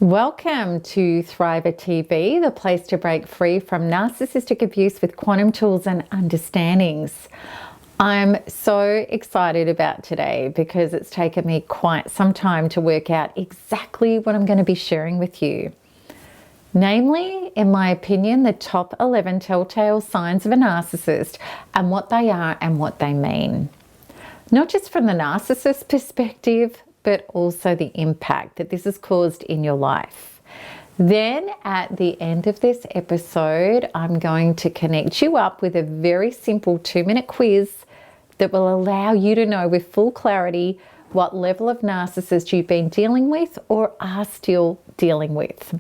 Welcome to Thriver TV, the place to break free from narcissistic abuse with quantum tools and understandings. I'm so excited about today because it's taken me quite some time to work out exactly what I'm going to be sharing with you. Namely, in my opinion, the top 11 telltale signs of a narcissist and what they are and what they mean. Not just from the narcissist perspective, but also the impact that this has caused in your life. Then at the end of this episode, I'm going to connect you up with a very simple 2-minute quiz that will allow you to know with full clarity what level of narcissist you've been dealing with or are still dealing with.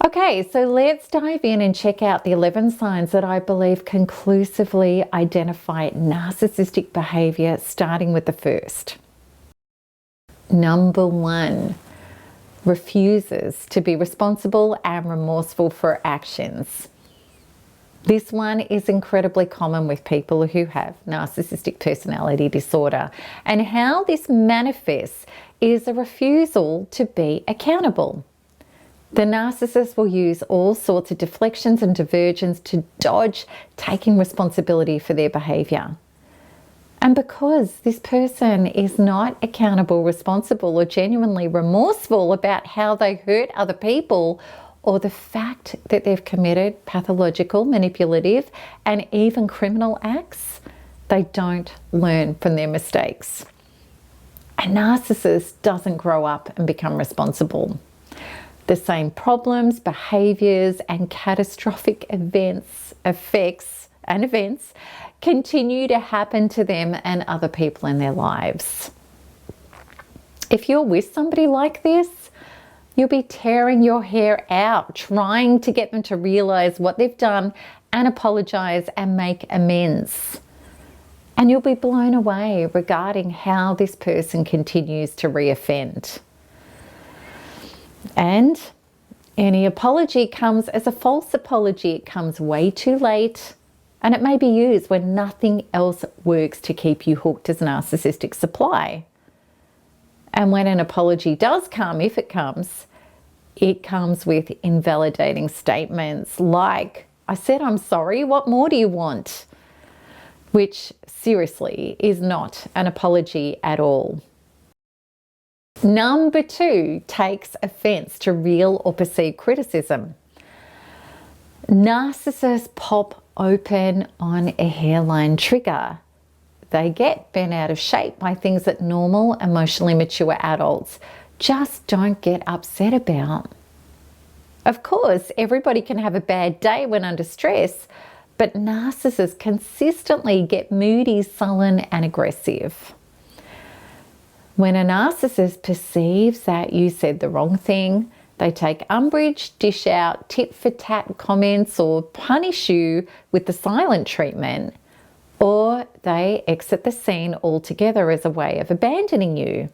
Okay, so let's dive in and check out the 11 signs that I believe conclusively identify narcissistic behavior, starting with the first. Number 1, refuses to be responsible and remorseful for actions. This one is incredibly common with people who have narcissistic personality disorder, and how this manifests is a refusal to be accountable. The narcissist will use all sorts of deflections and diversions to dodge taking responsibility for their behavior. And because this person is not accountable, responsible, or genuinely remorseful about how they hurt other people, or the fact that they've committed pathological, manipulative, and even criminal acts, they don't learn from their mistakes. A narcissist doesn't grow up and become responsible. The same problems, behaviors, and catastrophic events continue to happen to them and other people in their lives. If you're with somebody like this, you'll be tearing your hair out, trying to get them to realize what they've done and apologize and make amends. And you'll be blown away regarding how this person continues to reoffend. And any apology comes as a false apology. It comes way too late. And it may be used when nothing else works to keep you hooked as narcissistic supply. And when an apology does come, if it comes with invalidating statements like, "I said I'm sorry, what more do you want?" Which seriously is not an apology at all. Number 2, takes offense to real or perceived criticism. Narcissists pop open on a hairline trigger. They get bent out of shape by things that normal, emotionally mature adults just don't get upset about. Of course, everybody can have a bad day when under stress, but narcissists consistently get moody, sullen, and aggressive. When a narcissist perceives that you said the wrong thing, they take umbrage, dish out tit-for-tat comments, or punish you with the silent treatment, or they exit the scene altogether as a way of abandoning you.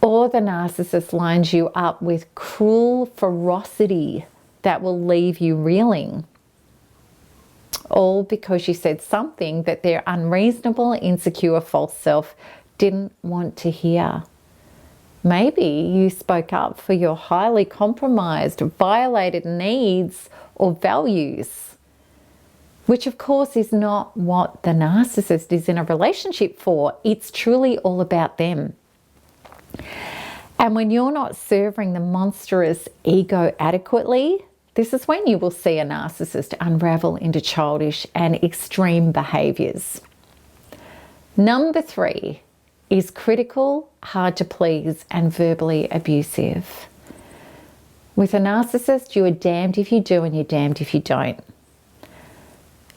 Or the narcissist lines you up with cruel ferocity that will leave you reeling. All because you said something that their unreasonable, insecure, false self didn't want to hear. Maybe you spoke up for your highly compromised, violated needs or values, which of course is not what the narcissist is in a relationship for. It's truly all about them. And when you're not serving the monstrous ego adequately, this is when you will see a narcissist unravel into childish and extreme behaviors. Number 3 is critical, hard to please, and verbally abusive. With a narcissist, you are damned if you do and you're damned if you don't.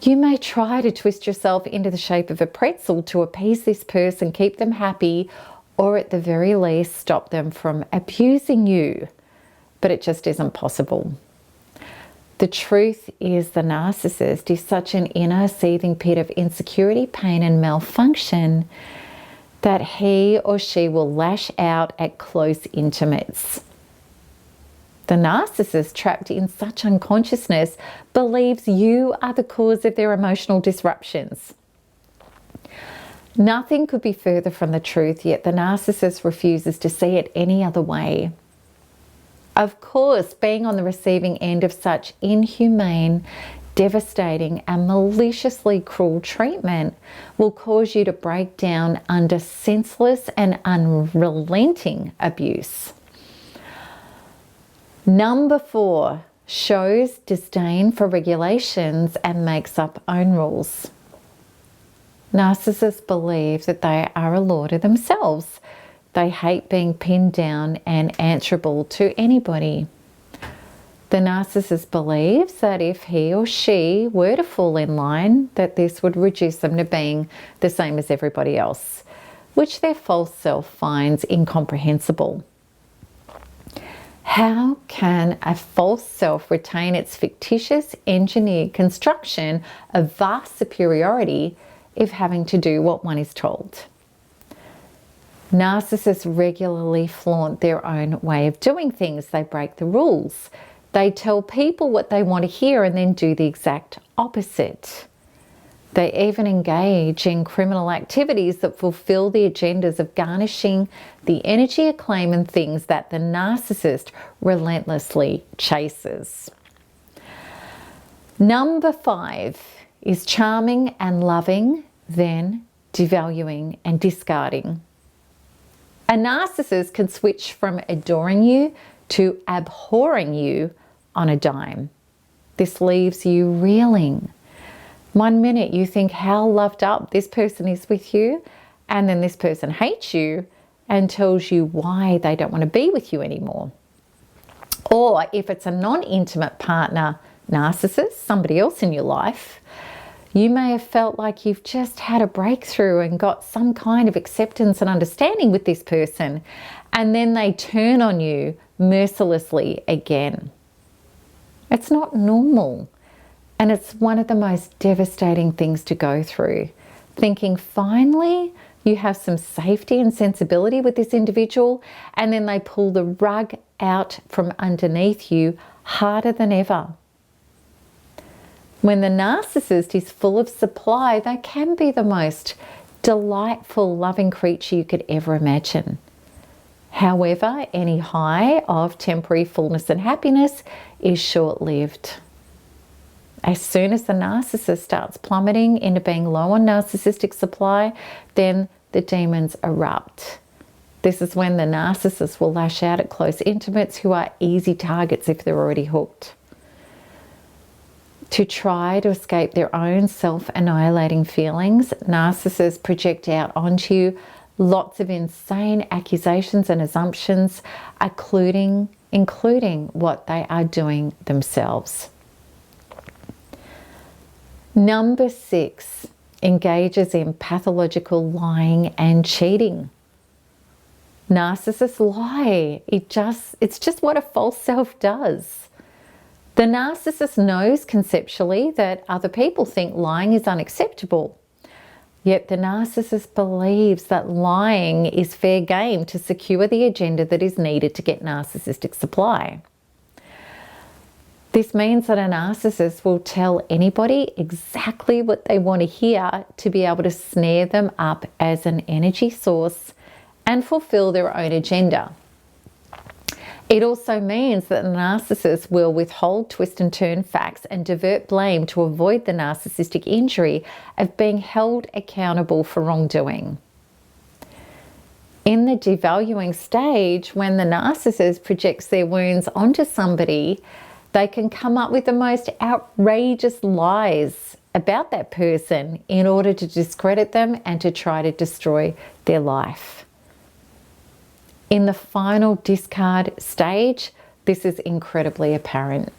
You may try to twist yourself into the shape of a pretzel to appease this person, keep them happy, or at the very least stop them from abusing you, but it just isn't possible. The truth is the narcissist is such an inner seething pit of insecurity, pain, and malfunction that he or she will lash out at close intimates. The narcissist, trapped in such unconsciousness, believes you are the cause of their emotional disruptions. Nothing could be further from the truth, yet the narcissist refuses to see it any other way. Of course, being on the receiving end of such inhumane, devastating, and maliciously cruel treatment will cause you to break down under senseless and unrelenting abuse. Number 4, shows disdain for regulations and makes up own rules. Narcissists believe that they are a law to themselves. They hate being pinned down and answerable to anybody. The narcissist believes that if he or she were to fall in line, that this would reduce them to being the same as everybody else, which their false self finds incomprehensible. How can a false self retain its fictitious engineered construction of vast superiority if having to do what one is told? Narcissists regularly flaunt their own way of doing things. They break the rules. They tell people what they want to hear and then do the exact opposite. They even engage in criminal activities that fulfill the agendas of garnishing the energy, acclaim, and things that the narcissist relentlessly chases. Number 5 is charming and loving, then devaluing and discarding. A narcissist can switch from adoring you to abhorring you on a dime. This leaves you reeling. One minute you think how loved up this person is with you, and then this person hates you and tells you why they don't want to be with you anymore. Or if it's a non-intimate partner narcissist, somebody else in your life, you may have felt like you've just had a breakthrough and got some kind of acceptance and understanding with this person, and then they turn on you mercilessly again. It's not normal, and it's one of the most devastating things to go through. Thinking finally you have some safety and sensibility with this individual, and then they pull the rug out from underneath you harder than ever. When the narcissist is full of supply, they can be the most delightful, loving creature you could ever imagine. However, any high of temporary fullness and happiness is short-lived. As soon as the narcissist starts plummeting into being low on narcissistic supply, then the demons erupt. This is when the narcissist will lash out at close intimates who are easy targets if they're already hooked. To try to escape their own self-annihilating feelings, narcissists project out onto you lots of insane accusations and assumptions, including what they are doing themselves. Number 6 engages in pathological lying and cheating. Narcissists lie. It's just what a false self does. The narcissist knows conceptually that other people think lying is unacceptable. Yet the narcissist believes that lying is fair game to secure the agenda that is needed to get narcissistic supply. This means that a narcissist will tell anybody exactly what they want to hear to be able to snare them up as an energy source and fulfill their own agenda. It also means that the narcissist will withhold, twist and turn facts and divert blame to avoid the narcissistic injury of being held accountable for wrongdoing. In the devaluing stage, when the narcissist projects their wounds onto somebody, they can come up with the most outrageous lies about that person in order to discredit them and to try to destroy their life. In the final discard stage, this is incredibly apparent.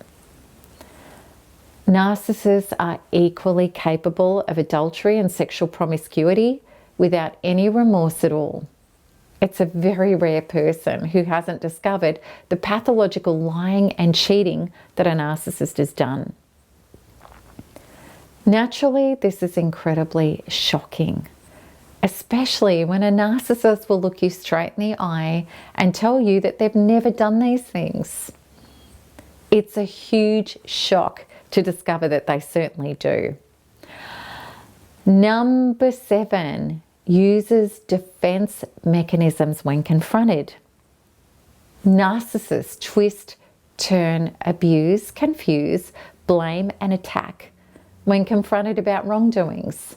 Narcissists are equally capable of adultery and sexual promiscuity without any remorse at all. It's a very rare person who hasn't discovered the pathological lying and cheating that a narcissist has done. Naturally, this is incredibly shocking, especially when a narcissist will look you straight in the eye and tell you that they've never done these things. It's a huge shock to discover that they certainly do. Number 7, uses defense mechanisms when confronted. Narcissists twist, turn, abuse, confuse, blame and attack when confronted about wrongdoings.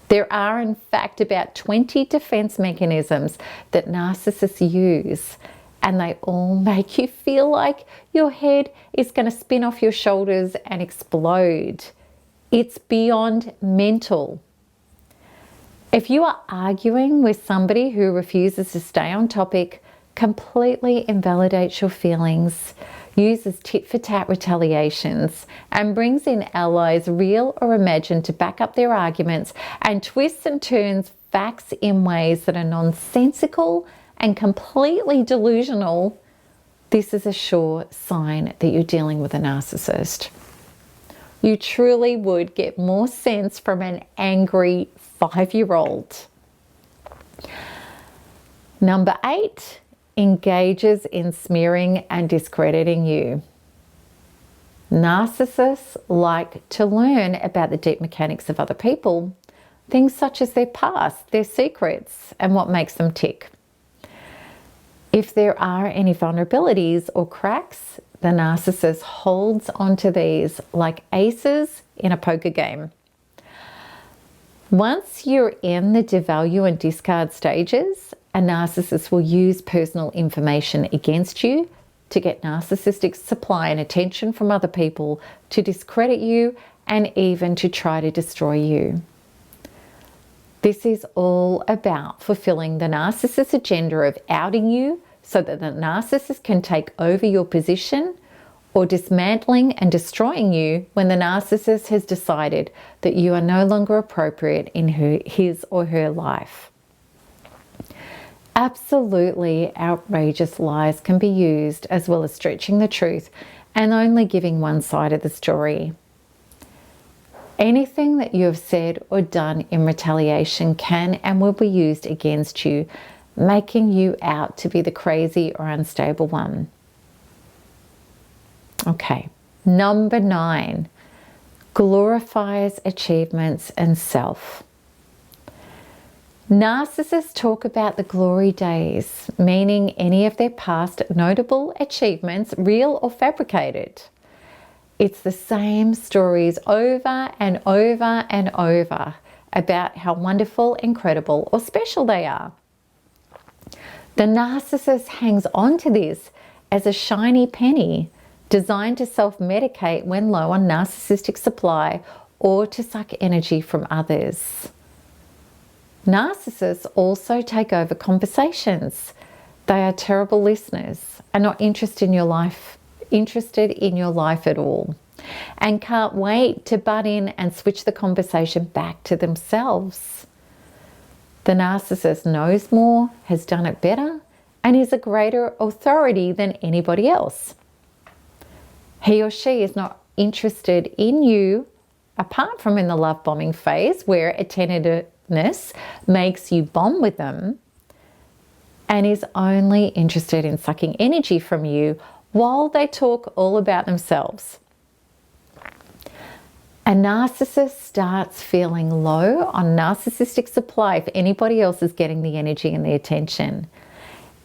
There are in fact about 20 defense mechanisms that narcissists use, and they all make you feel like your head is going to spin off your shoulders and explode. It's beyond mental. If you are arguing with somebody who refuses to stay on topic, completely invalidates your feelings, uses tit-for-tat retaliations, and brings in allies, real or imagined, to back up their arguments, and twists and turns facts in ways that are nonsensical and completely delusional, this is a sure sign that you're dealing with a narcissist. You truly would get more sense from an angry 5-year-old. Number 8, engages in smearing and discrediting you. Narcissists like to learn about the deep mechanics of other people, things such as their past, their secrets, and what makes them tick. If there are any vulnerabilities or cracks, the narcissist holds onto these like aces in a poker game. Once you're in the devalue and discard stages, a narcissist will use personal information against you to get narcissistic supply and attention from other people, to discredit you, and even to try to destroy you. This is all about fulfilling the narcissist's agenda of outing you so that the narcissist can take over your position, or dismantling and destroying you when the narcissist has decided that you are no longer appropriate in his or her life. Absolutely outrageous lies can be used, as well as stretching the truth and only giving one side of the story. Anything that you have said or done in retaliation can and will be used against you, making you out to be the crazy or unstable one. Okay, number 9, glorifies achievements and self. Narcissists talk about the glory days, meaning any of their past notable achievements, real or fabricated. It's the same stories over and over and over about how wonderful, incredible, or special they are. The narcissist hangs on to this as a shiny penny, designed to self-medicate when low on narcissistic supply or to suck energy from others. Narcissists also take over conversations. They are terrible listeners, are not interested in your life at all, and can't wait to butt in and switch the conversation back to themselves. The narcissist knows more, has done it better, and is a greater authority than anybody else. He or she is not interested in you, apart from in the love bombing phase, where attentiveness makes you bond with them, and is only interested in sucking energy from you while they talk all about themselves. A narcissist starts feeling low on narcissistic supply if anybody else is getting the energy and the attention.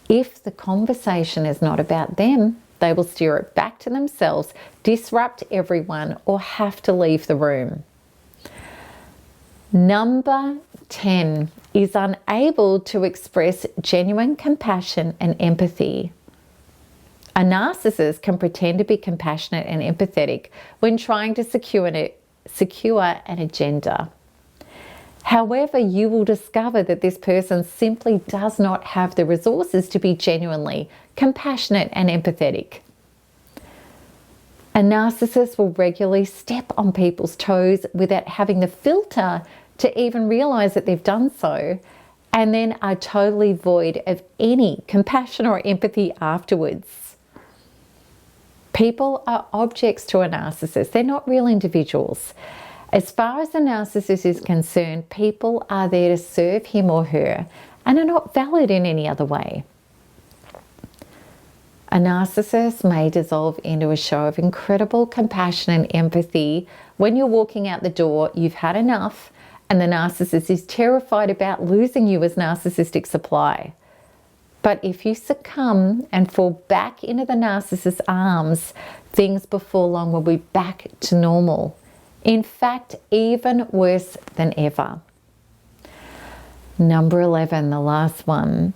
If the conversation is not about them, they will steer it back to themselves, disrupt everyone, or have to leave the room. Number 10 is unable to express genuine compassion and empathy. A narcissist can pretend to be compassionate and empathetic when trying to secure an agenda. However, you will discover that this person simply does not have the resources to be genuinely compassionate and empathetic. A narcissist will regularly step on people's toes without having the filter to even realize that they've done so, and then are totally void of any compassion or empathy afterwards. People are objects to a narcissist. They're not real individuals. As far as the narcissist is concerned, people are there to serve him or her and are not valid in any other way. A narcissist may dissolve into a show of incredible compassion and empathy when you're walking out the door, you've had enough, and the narcissist is terrified about losing you as narcissistic supply. But if you succumb and fall back into the narcissist's arms, things before long will be back to normal. In fact, even worse than ever. Number 11, the last one,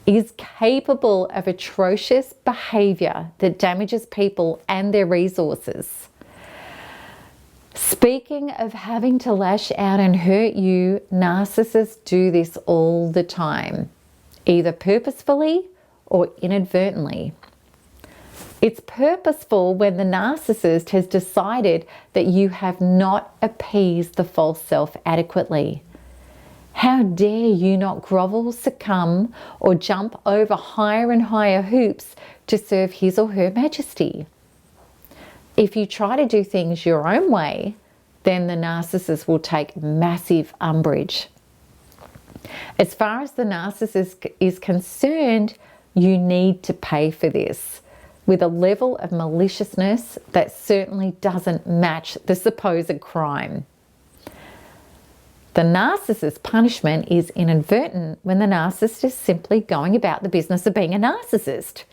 is capable of atrocious behaviour that damages people and their resources. Speaking of having to lash out and hurt you, narcissists do this all the time, either purposefully or inadvertently. It's purposeful when the narcissist has decided that you have not appeased the false self adequately. How dare you not grovel, succumb, or jump over higher and higher hoops to serve his or her majesty? If you try to do things your own way, then the narcissist will take massive umbrage. As far as the narcissist is concerned, you need to pay for this with a level of maliciousness that certainly doesn't match the supposed crime. The narcissist's punishment is inadvertent when the narcissist is simply going about the business of being a narcissist,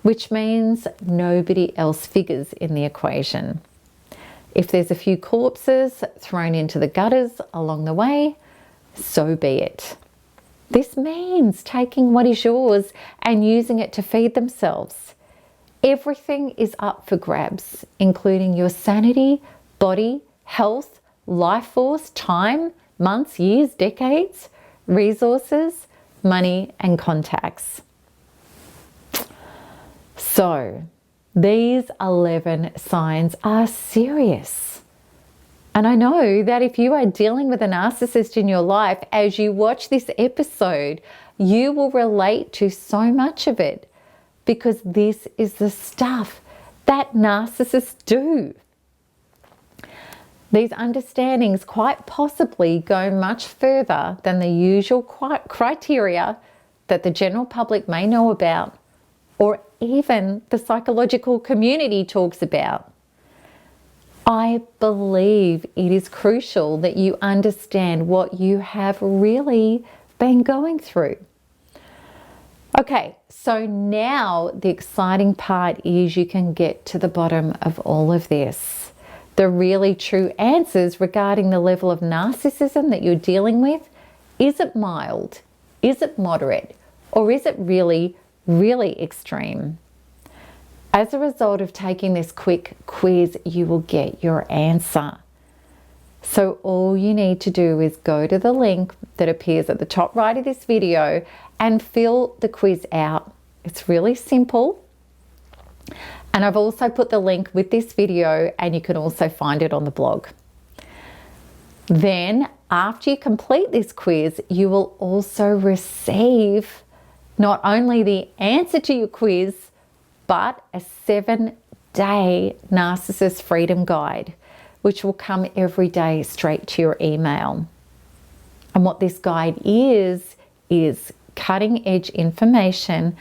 which means nobody else figures in the equation. If there's a few corpses thrown into the gutters along the way, so be it. This means taking what is yours and using it to feed themselves. Everything is up for grabs, including your sanity, body, health, life force, time, months, years, decades, resources, money, and contacts. So, these 11 signs are serious. And I know that if you are dealing with a narcissist in your life, as you watch this episode, you will relate to so much of it, because this is the stuff that narcissists do. These understandings quite possibly go much further than the usual criteria that the general public may know about, or even the psychological community talks about. I believe it is crucial that you understand what you have really been going through. Okay, so now the exciting part is you can get to the bottom of all of this. The really true answers regarding the level of narcissism that you're dealing with. Is it mild? Is it moderate? Or is it really, really extreme? As a result of taking this quick quiz, you will get your answer. So all you need to do is go to the link that appears at the top right of this video and fill the quiz out. It's really simple. And I've also put the link with this video, and you can also find it on the blog. Then after you complete this quiz, you will also receive not only the answer to your quiz, but a 7-day Narcissist Freedom Guide, which will come every day straight to your email. And what this guide is cutting edge information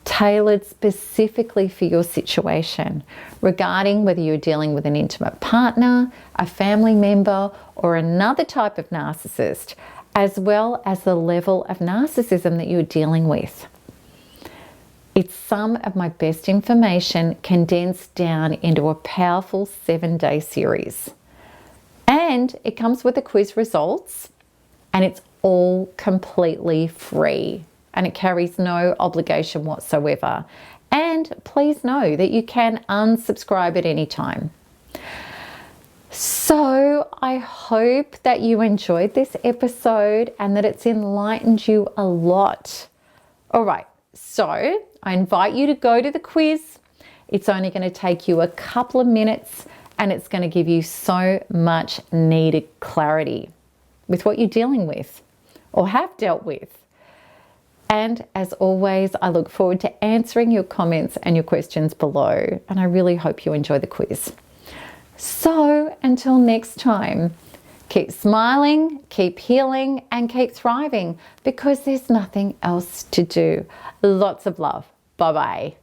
tailored specifically for your situation regarding whether you're dealing with an intimate partner, a family member, or another type of narcissist, as well as the level of narcissism that you're dealing with. It's some of my best information condensed down into a powerful 7-day series. And it comes with the quiz results, and it's all completely free, and it carries no obligation whatsoever. And please know that you can unsubscribe at any time. So I hope that you enjoyed this episode and that it's enlightened you a lot. All right, so I invite you to go to the quiz. It's only going to take you a couple of minutes, and it's going to give you so much needed clarity with what you're dealing with or have dealt with. And as always, I look forward to answering your comments and your questions below. And I really hope you enjoy the quiz. So until next time, keep smiling, keep healing, and keep thriving, because there's nothing else to do. Lots of love. Bye-bye.